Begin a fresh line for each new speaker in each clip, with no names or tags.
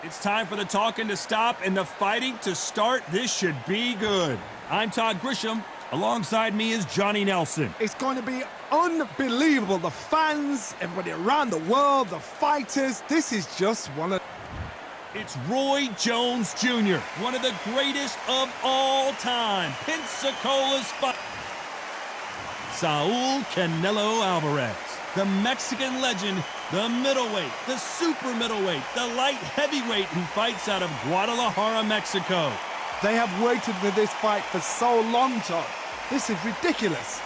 It's time for the talking to stop and the fighting to start. This should be good. I'm Todd Grisham. Alongside me is Johnny Nelson.
It's going to be unbelievable. The fans, everybody around the world, the fighters. This is just one of...
It's Roy Jones Jr., one of the greatest of all time. Pensacola's fight. Saul Canelo Alvarez, the Mexican legend, the middleweight, the super middleweight, the light heavyweight who fights out of Guadalajara, Mexico.
They have waited for this fight for so long, Todd. This is ridiculous.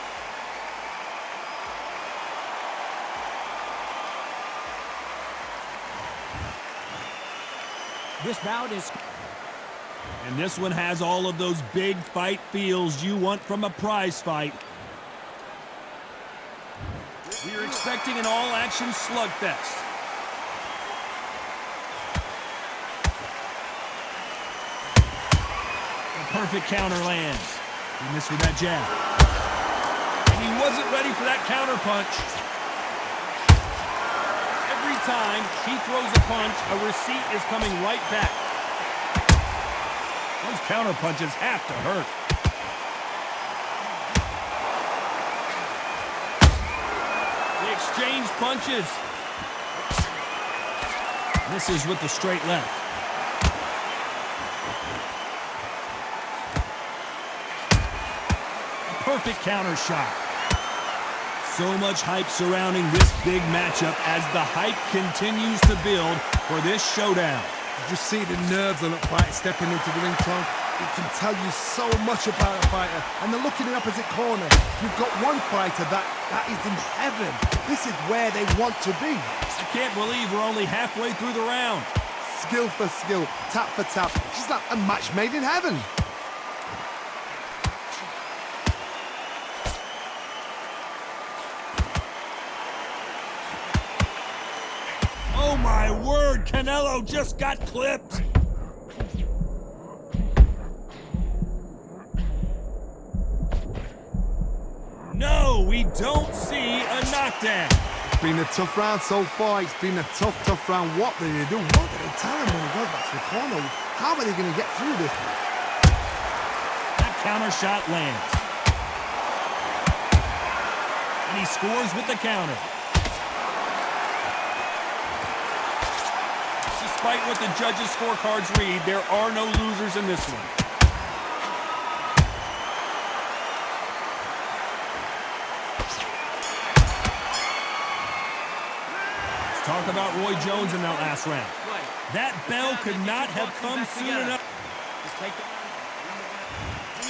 This bout is...
And this one has all of those big fight feels you want from a prize fight. We are expecting an all-action slugfest. The perfect counter lands. He missed with that jab. And he wasn't ready for that counter punch. Every time he throws a punch, a receipt is coming right back. Those counter punches have to hurt. They exchange punches. Misses with the straight left. A perfect counter shot. So much hype surrounding this big matchup as the hype continues to build for this showdown.
You just see the nerves on that fight stepping into the ring, Tom. It can tell you so much about a fighter. And then look in the opposite corner. You've got one fighter that is in heaven. This is where they want to be.
I can't believe we're only halfway through the round.
Skill for skill, tap for tap. It's like a match made in heaven.
Oh my word, Canelo just got clipped. No, we don't see a knockdown.
It's been a tough round so far. It's been a tough round. What do they do? What do they tell him when he goes back to the corner? How are they going to get through this?
That counter shot lands. And he scores with the counter. Despite what the judges' scorecards read, there are no losers in this one. Let's talk about Roy Jones in that last round. That bell could not have come soon enough.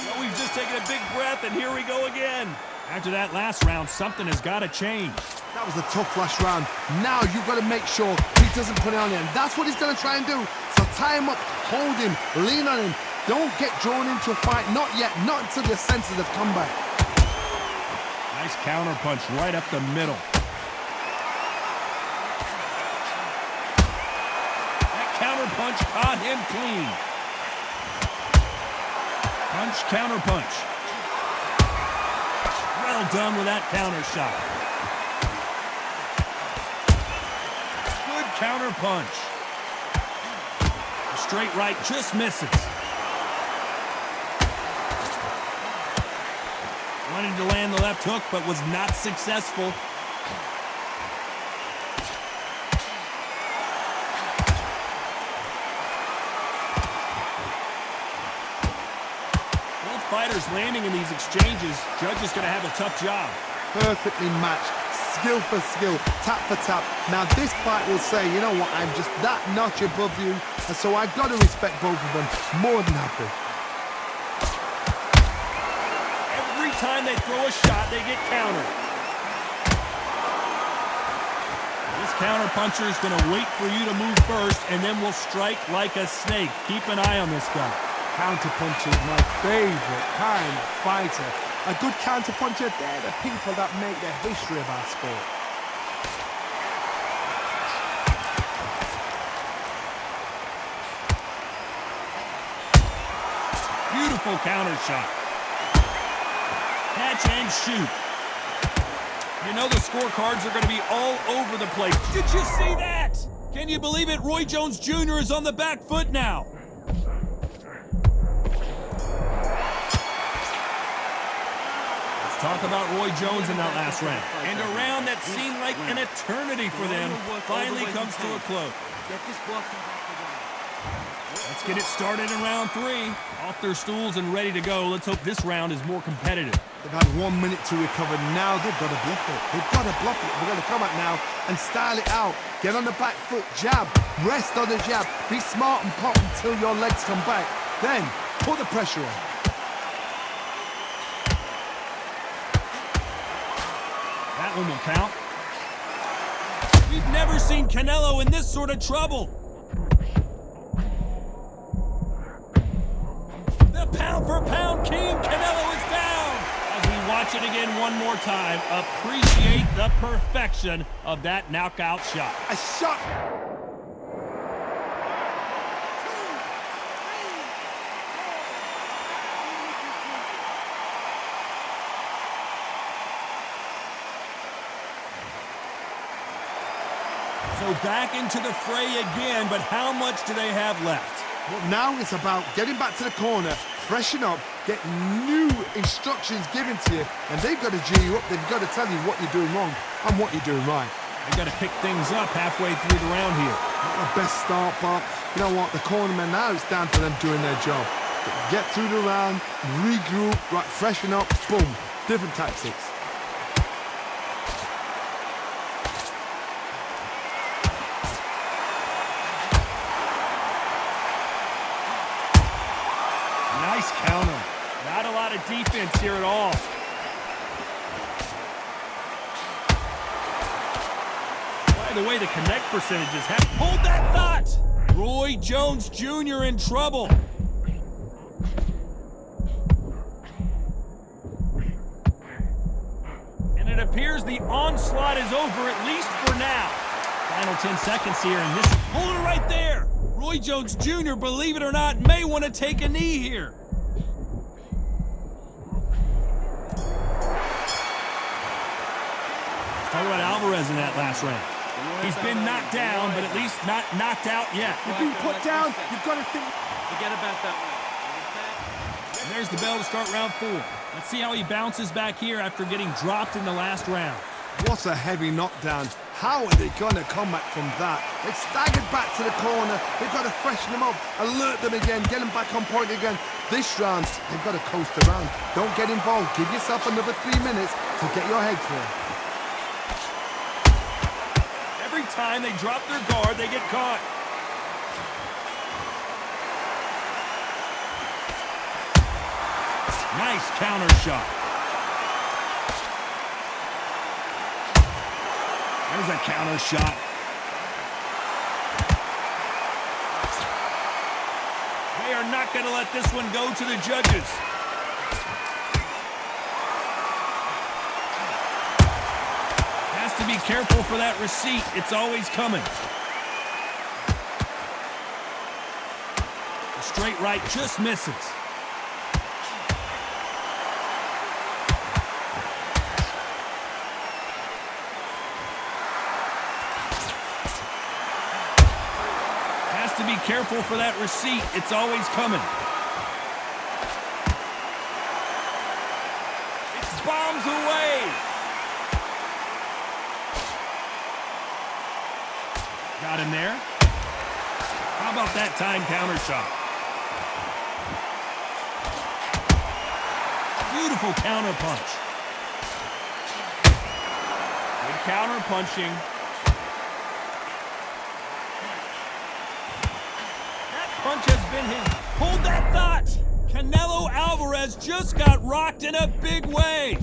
Well, we've just taken a big breath, and here we go again. After that last round, something has got to change.
That was a tough last round. Now you've got to make sure he doesn't put it on you. And that's what he's going to try and do. So tie him up, hold him, lean on him. Don't get drawn into a fight. Not yet. Not until your senses have come back.
Nice counter punch right up the middle. That counter punch caught him clean. Punch, counter punch. Well done with that counter shot. Good counter punch. The straight right just misses. Wanted to land the left hook, but was not successful. Both fighters landing in these exchanges. Judge is going to have a tough job.
Perfectly matched. Skill for skill, tap for tap. Now this fight will say, you know what, I'm just that notch above you, and so I've got to respect both of them. More than happy.
Every time they throw a shot, they get countered. This counter puncher is going to wait for you to move first, and then will strike like a snake. Keep an eye on this guy.
Counter puncher is my favorite kind of fighter. A good counter puncher, they're the people that make the history of our sport.
Beautiful counter shot. Catch and shoot. You know the scorecards are going to be all over the place. Did you see that? Can Can you believe it? Roy Jones Jr. is on the back foot now. Let's talk about Roy Jones in that last round. And a round that seemed like an eternity for them finally comes to a close. Let's get it started in round 3. Off their stools and ready to go. Let's hope this round is more competitive.
They've had 1 minute to recover. Now they've got to bluff it. They've got to bluff it. They're going to come out now and style it out. Get on the back foot, jab, rest on the jab. Be smart and pop until your legs come back. Then put the pressure on.
That one will count. We've never seen Canelo in this sort of trouble. The pound-for-pound king, Canelo, is down. As we watch it again one more time, appreciate the perfection of that knockout shot.
A shot.
So back into the fray again, but how much do they have left?
Well, now it's about getting back to the corner, freshen up, get new instructions given to you, and they've got to G you up. They've got to tell you what you're doing wrong and what you're doing right.
They've got to pick things up halfway through the round here.
Not the best start, but you know what? The cornermen now, it's down to them doing their job. Get through the round, regroup, right, freshen up, boom. Different tactics.
Nice counter. Not a lot of defense here at all. By the way, the connect percentages have... Hold that thought! Roy Jones Jr. in trouble. And it appears the onslaught is over, at least for now. Final 10 seconds here, and this... Hold it right there! Roy Jones Jr., believe it or not, may want to take a knee here. Talk about Alvarez in that last round. He's been knocked down, but at least not knocked out yet.
If you put down, you've got to think...
Forget about that one.
And there's the bell to start round 4. Let's see how he bounces back here after getting dropped in the last round.
What a heavy knockdown. How are they going to come back from that? They staggered back to the corner. They've got to freshen them up, alert them again, get them back on point again. This round, they've got to coast around. Don't get involved. Give yourself another 3 minutes to get your head clear.
Every time they drop their guard, they get caught. Nice counter shot. There's a counter shot. They are not going to let this one go to the judges. Has to be careful for that receipt. It's always coming. The straight right just misses. To be careful for that receipt. It's always coming. It's bombs away. Got him there. How about that time counter shot? Beautiful counter punch. Good counter punching. Punch has been his... Hold that thought! Canelo Alvarez just got rocked in a big way.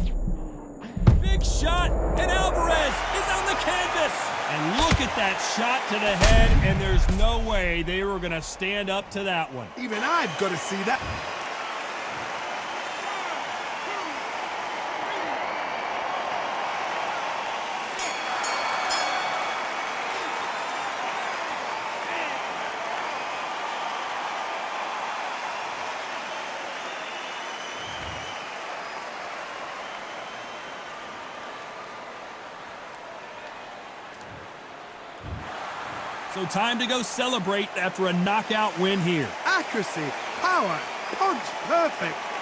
Big shot, and Alvarez is on the canvas. And look at that shot to the head, and there's no way they were going to stand up to that one.
Even I've got to see that.
So time to go celebrate after a knockout win here.
Accuracy, power, punch, perfect.